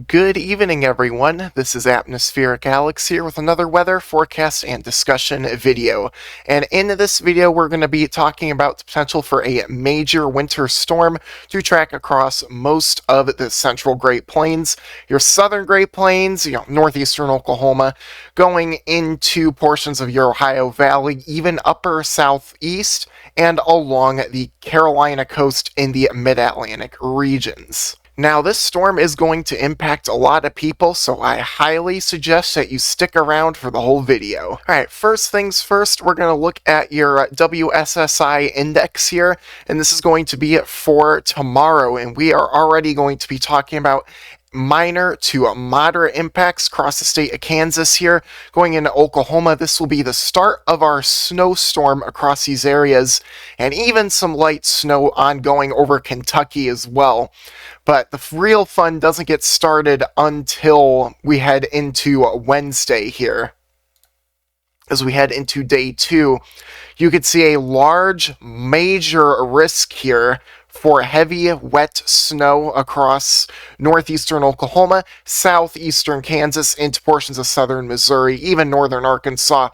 Good evening, everyone. This is Atmospheric Alex here with another weather forecast and discussion video. And in this video, we're going to be talking about the potential for a major winter storm to track across most of the central Great Plains, your southern Great Plains, northeastern Oklahoma, going into portions of your Ohio Valley, even upper southeast, and along the Carolina coast in the mid-Atlantic regions. Now, this storm is going to impact a lot of people, so I highly suggest that you stick around for the whole video. Alright, first things first, we're going to look at your WSSI index here, and this is going to be for tomorrow, and we are already going to be talking about minor to moderate impacts across the state of Kansas here. Going into Oklahoma, this will be the start of our snowstorm across these areas, and even some light snow ongoing over Kentucky as well. But the real fun doesn't get started until we head into Wednesday here. As we head into day 2, you could see a large, major risk here for heavy, wet snow across northeastern Oklahoma, southeastern Kansas, into portions of southern Missouri, even northern Arkansas.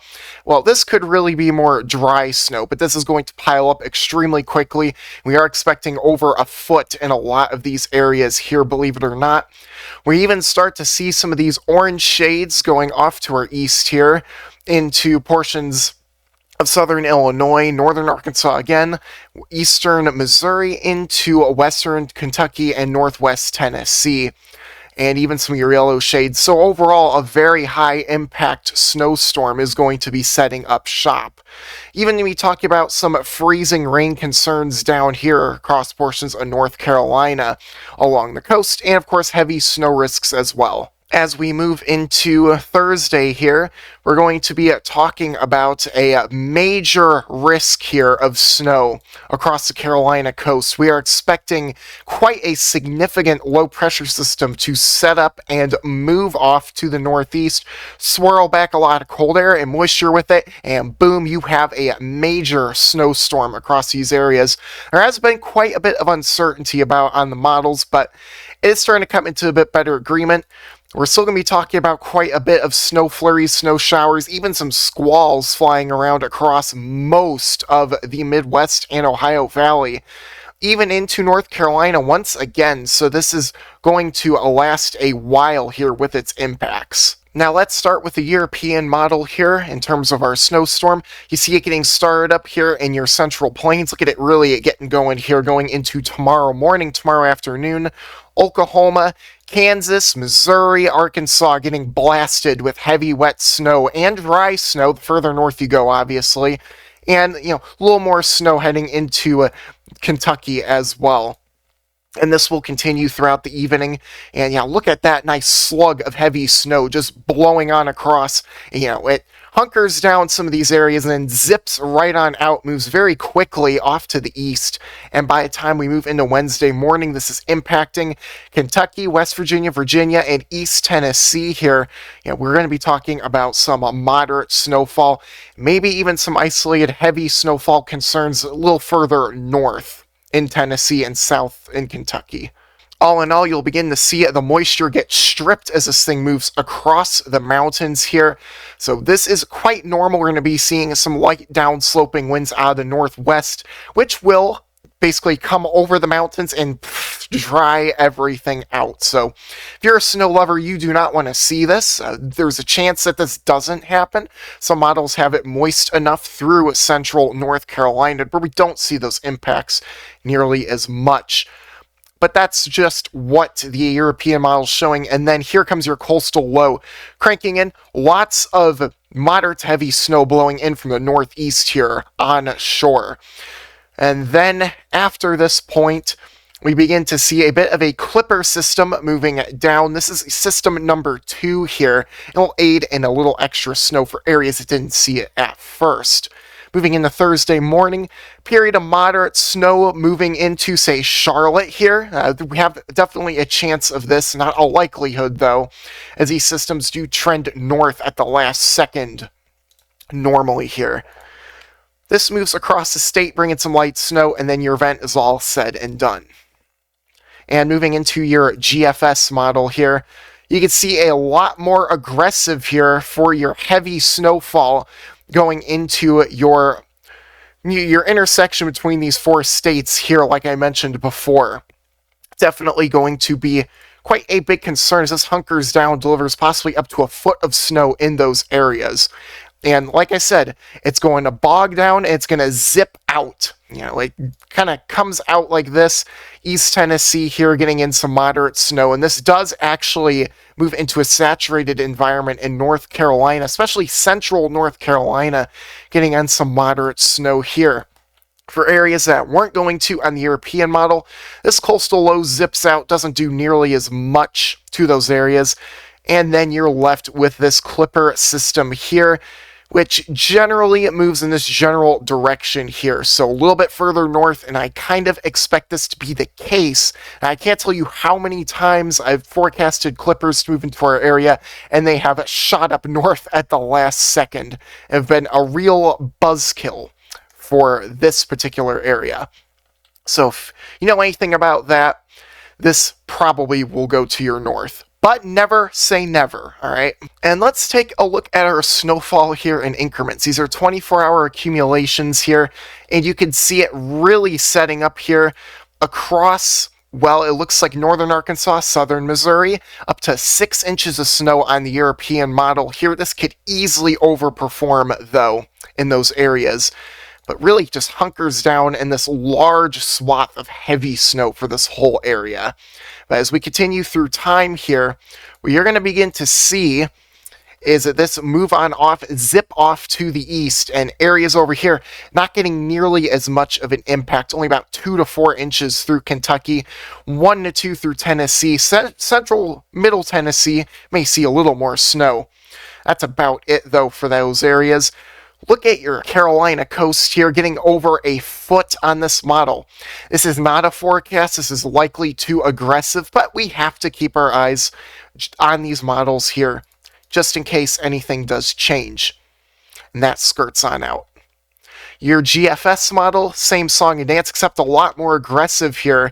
Well, this could really be more dry snow, but this is going to pile up extremely quickly. We are expecting over a foot in a lot of these areas here, believe it or not. We even start to see some of these orange shades going off to our east here into portions of southern Illinois, northern Arkansas again, eastern Missouri, into western Kentucky and northwest Tennessee, and even some of your yellow shades. So overall, a very high impact snowstorm is going to be setting up shop. Even we talk about some freezing rain concerns down here across portions of North Carolina along the coast, and of course heavy snow risks as well. As we move into Thursday here, we're going to be talking about a major risk here of snow across the Carolina coast. We are expecting quite a significant low pressure system to set up and move off to the northeast, swirl back a lot of cold air and moisture with it, and boom, you have a major snowstorm across these areas. There has been quite a bit of uncertainty on the models, but it's starting to come into a bit better agreement. We're still going to be talking about quite a bit of snow flurries, snow showers, even some squalls flying around across most of the Midwest and Ohio Valley, even into North Carolina once again. So this is going to last a while here with its impacts. Now let's start with the European model here in terms of our snowstorm. You see it getting started up here in your central plains. Look at it really getting going here, going into tomorrow morning, tomorrow afternoon. Oklahoma, Kansas, Missouri, Arkansas getting blasted with heavy wet snow and dry snow the further north you go, obviously. And, a little more snow heading into Kentucky as well. And this will continue throughout the evening. And look at that nice slug of heavy snow just blowing on across. It hunkers down some of these areas and then zips right on out, moves very quickly off to the east. And by the time we move into Wednesday morning, this is impacting Kentucky, West Virginia, Virginia, and East Tennessee here. We're going to be talking about some moderate snowfall, maybe even some isolated heavy snowfall concerns a little further north in Tennessee and south in Kentucky. All in all, you'll begin to see the moisture get stripped as this thing moves across the mountains here. So this is quite normal. We're going to be seeing some light downsloping winds out of the northwest, which will basically come over the mountains and dry everything out. So if you're a snow lover, you do not want to see this. There's a chance that this doesn't happen. Some models have it moist enough through central North Carolina, but we don't see those impacts nearly as much. But that's just what the European model is showing. And then here comes your coastal low, cranking in lots of moderate to heavy snow blowing in from the northeast here on shore. And then after this point, we begin to see a bit of a clipper system moving down. This is system number 2 here. It will aid in a little extra snow for areas that didn't see it at first. Moving into Thursday morning, period of moderate snow moving into, say, Charlotte here. We have definitely a chance of this, not a likelihood though, as these systems do trend north at the last second normally here. This moves across the state, bringing some light snow, and then your event is all said and done. And moving into your GFS model here, you can see a lot more aggressive here for your heavy snowfall going into your intersection between these four states here, like I mentioned before. Definitely going to be quite a big concern as this hunkers down, delivers possibly up to a foot of snow in those areas. And like I said, it's going to bog down and it's going to zip out. You know, it kind of comes out like this. East Tennessee here getting in some moderate snow. And this does actually move into a saturated environment in North Carolina, especially central North Carolina, getting in some moderate snow here. For areas that weren't going to on the European model, this coastal low zips out, doesn't do nearly as much to those areas. And then you're left with this clipper system here, which generally moves in this general direction here. So a little bit further north, and I kind of expect this to be the case. And I can't tell you how many times I've forecasted clippers to move into our area, and they have shot up north at the last second and have been a real buzzkill for this particular area. So if you know anything about that, this probably will go to your north. But never say never, all right? And let's take a look at our snowfall here in increments. These are 24-hour accumulations here, and you can see it really setting up here across, well, it looks like northern Arkansas, southern Missouri, up to 6 inches of snow on the European model. Here, this could easily overperform, though, in those areas. But really just hunkers down in this large swath of heavy snow for this whole area. But as we continue through time here, what you're going to begin to see is that this move on off, zip off to the east, and areas over here not getting nearly as much of an impact, only about 2 to 4 inches through Kentucky, 1 to 2 through Tennessee. Central, middle Tennessee may see a little more snow. That's about it, though, for those areas. Look at your Carolina coast here, getting over a foot on this model. This is not a forecast. This is likely too aggressive, but we have to keep our eyes on these models here, just in case anything does change. And that skirts on out. Your GFS model, same song and dance, except a lot more aggressive here.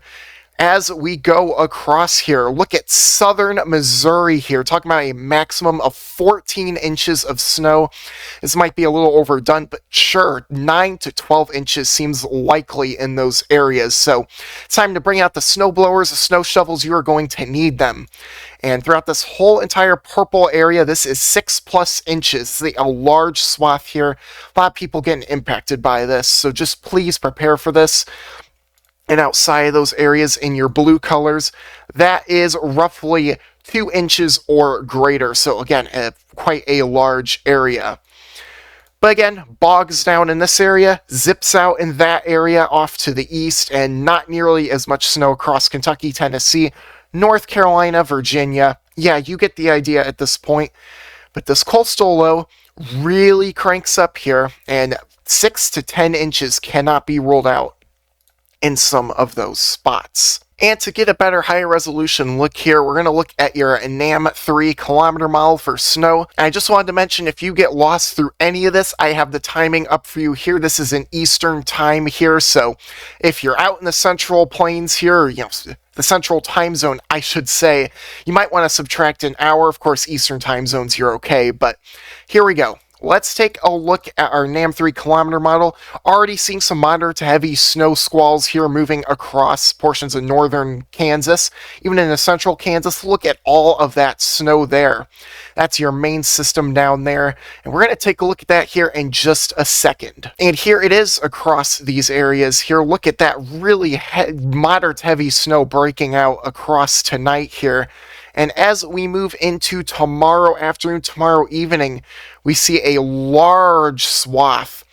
As we go across here, look at southern Missouri here, talking about a maximum of 14 inches of snow. This might be a little overdone, but sure, 9 to 12 inches seems likely in those areas. So it's time to bring out the snow blowers, the snow shovels. You are going to need them. And throughout this whole entire purple area, this is 6+ inches. A large swath here. A lot of people getting impacted by this, so just please prepare for this. And outside of those areas in your blue colors, that is roughly 2 inches or greater. So again, quite a large area. But again, bogs down in this area, zips out in that area off to the east, and not nearly as much snow across Kentucky, Tennessee, North Carolina, Virginia. Yeah, you get the idea at this point. But this coastal low really cranks up here, and 6 to 10 inches cannot be ruled out in some of those spots. And to get a better high resolution look here, we're going to look at your NAM 3 kilometer model for snow. And I just wanted to mention, if you get lost through any of this, I have the timing up for you here. This is in Eastern time here, so if you're out in the Central Plains here, the Central Time Zone, I should say, you might want to subtract an hour. Of course, Eastern Time Zones, you're okay, but here we go. Let's take a look at our NAM 3 kilometer model. Already seeing some moderate to heavy snow squalls here moving across portions of northern Kansas. Even in the central Kansas, look at all of that snow there. That's your main system down there. And we're going to take a look at that here in just a second. And here it is across these areas here. Look at that really moderate to heavy snow breaking out across tonight here. And as we move into tomorrow afternoon, tomorrow evening, we see a large swath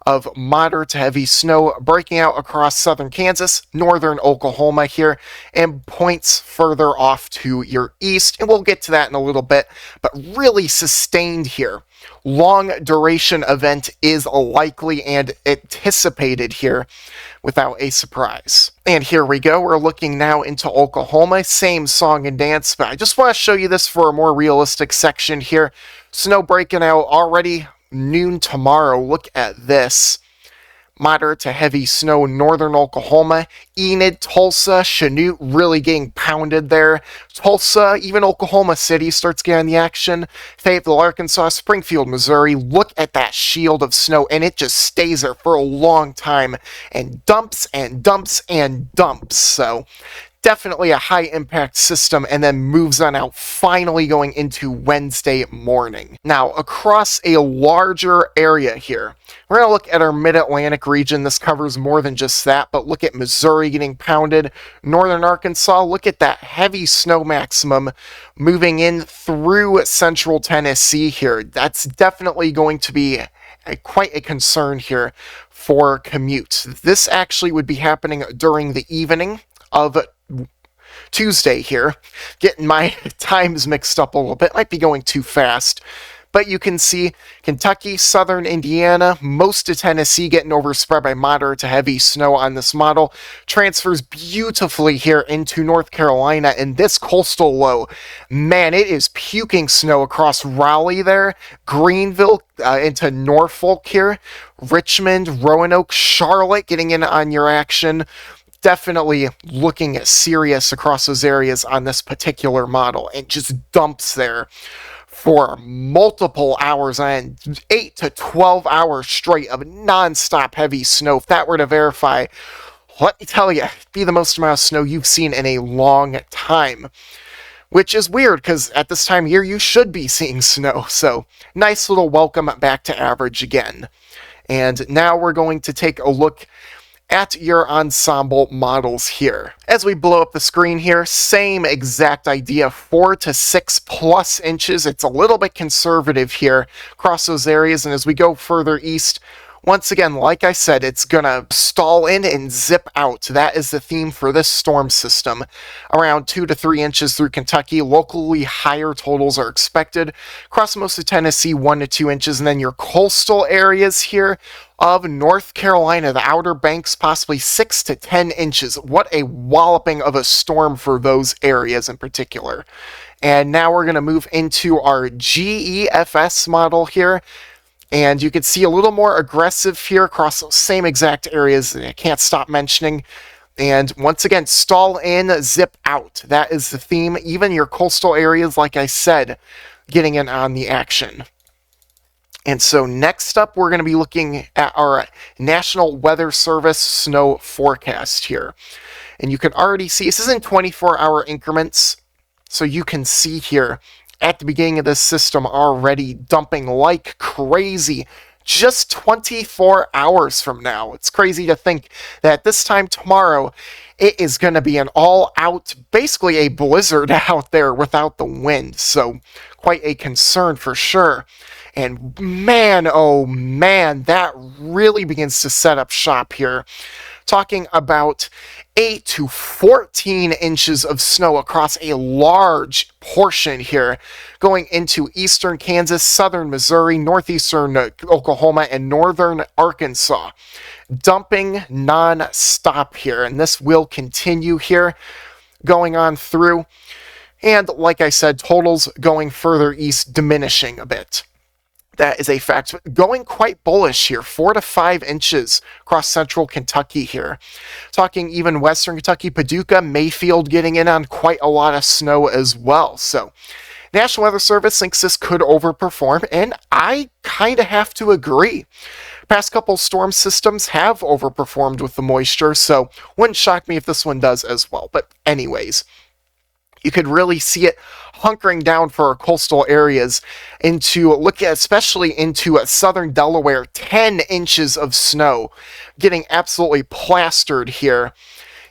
of moderate to heavy snow breaking out across southern Kansas, northern Oklahoma here, and points further off to your east. And we'll get to that in a little bit, but really sustained here. Long duration event is likely and anticipated here without a surprise. And here we go. We're looking now into Oklahoma. Same song and dance, but I just want to show you this for a more realistic section here. Snow breaking out already noon tomorrow. Look at this. Moderate to heavy snow in northern Oklahoma. Enid, Tulsa, Chanute really getting pounded there. Tulsa, even Oklahoma City starts getting the action. Fayetteville, Arkansas, Springfield, Missouri. Look at that shield of snow, and it just stays there for a long time and dumps and dumps and dumps. So definitely a high impact system, and then moves on out, finally going into Wednesday morning. Now, across a larger area here, we're going to look at our mid-Atlantic region. This covers more than just that, but look at Missouri getting pounded. Northern Arkansas, look at that heavy snow maximum moving in through central Tennessee here. That's definitely going to be quite a concern here for commutes. This actually would be happening during the evening of Tuesday here. Getting my times mixed up a little bit. Might be going too fast. But you can see Kentucky, southern Indiana, most of Tennessee getting overspread by moderate to heavy snow on this model. Transfers beautifully here into North Carolina, and this coastal low, man, it is puking snow across Raleigh there, Greenville into Norfolk here, Richmond, Roanoke, Charlotte getting in on your action. Definitely looking at serious across those areas on this particular model, and just dumps there for multiple hours on 8 to 12 hours straight of non-stop heavy snow. If that were to verify, let me tell you, it'd be the most amount of snow you've seen in a long time. Which is weird, because at this time of year, you should be seeing snow. So, nice little welcome back to average again. And now we're going to take a look at your ensemble models here. As we blow up the screen here, same exact idea, 4 to 6 plus inches. It's a little bit conservative here across those areas, and as we go further east, once again, like I said, it's gonna stall in and zip out. That is the theme for this storm system. Around 2 to 3 inches through Kentucky. Locally, higher totals are expected. Across most of Tennessee, 1 to 2 inches. And then your coastal areas here of North Carolina, the Outer Banks, possibly 6 to 10 inches. What a walloping of a storm for those areas in particular. And now we're going to move into our GEFS model here. And you can see a little more aggressive here across those same exact areas that I can't stop mentioning. And once again, stall in, zip out. That is the theme. Even your coastal areas, like I said, getting in on the action. And so next up, we're going to be looking at our National Weather Service snow forecast here. And you can already see, this is in 24-hour increments. So you can see here, at the beginning of this system already dumping like crazy just 24 hours from now. It's crazy to think that this time tomorrow it is going to be an all-out, basically a blizzard out there without the wind. So quite a concern for sure. And man, oh man, that really begins to set up shop here. Talking about 8 to 14 inches of snow across a large portion here, going into eastern Kansas, southern Missouri, northeastern Oklahoma, and northern Arkansas. Dumping non-stop here, and this will continue here, going on through. And like I said, totals going further east diminishing a bit. That is a fact. Going quite bullish here, 4 to 5 inches across central Kentucky here. Talking even western Kentucky, Paducah, Mayfield getting in on quite a lot of snow as well. So National Weather Service thinks this could overperform, and I kind of have to agree. Past couple storm systems have overperformed with the moisture, so wouldn't shock me if this one does as well. But anyways, you could really see it hunkering down for our coastal areas into, look at, especially into southern Delaware, 10 inches of snow getting absolutely plastered here.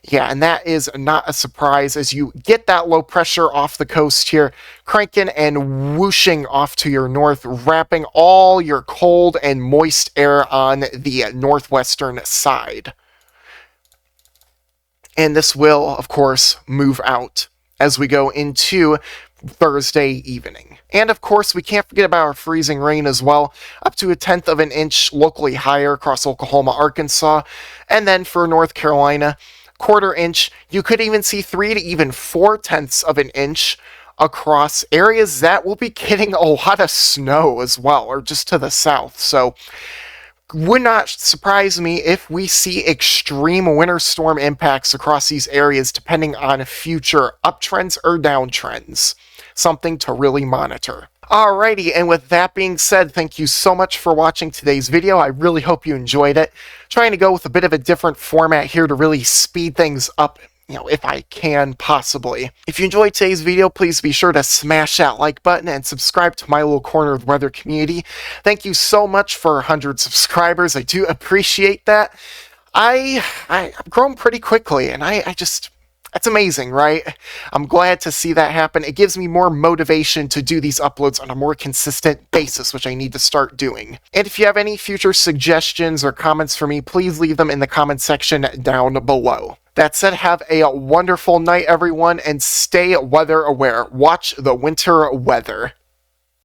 Yeah, and that is not a surprise as you get that low pressure off the coast here, cranking and whooshing off to your north, wrapping all your cold and moist air on the northwestern side. And this will, of course, move out as we go into Thursday evening. And of course, we can't forget about our freezing rain as well, up to 1/10 of an inch locally higher across Oklahoma, Arkansas, and then for North Carolina, 1/4 inch. You could even see 3 to even 4/10 of an inch across areas that will be getting a lot of snow as well, or just to the south. So would not surprise me if we see extreme winter storm impacts across these areas depending on future uptrends or downtrends. Something to really monitor. Alrighty, and with that being said, thank you so much for watching today's video. I really hope you enjoyed it. Trying to go with a bit of a different format here to really speed things up, if I can possibly. If you enjoyed today's video, please be sure to smash that like button and subscribe to my little corner of the weather community. Thank you so much for 100 subscribers. I do appreciate that. I've grown pretty quickly, and I just... That's amazing, right? I'm glad to see that happen. It gives me more motivation to do these uploads on a more consistent basis, which I need to start doing. And if you have any future suggestions or comments for me, please leave them in the comment section down below. That said, have a wonderful night, everyone, and stay weather aware. Watch the winter weather.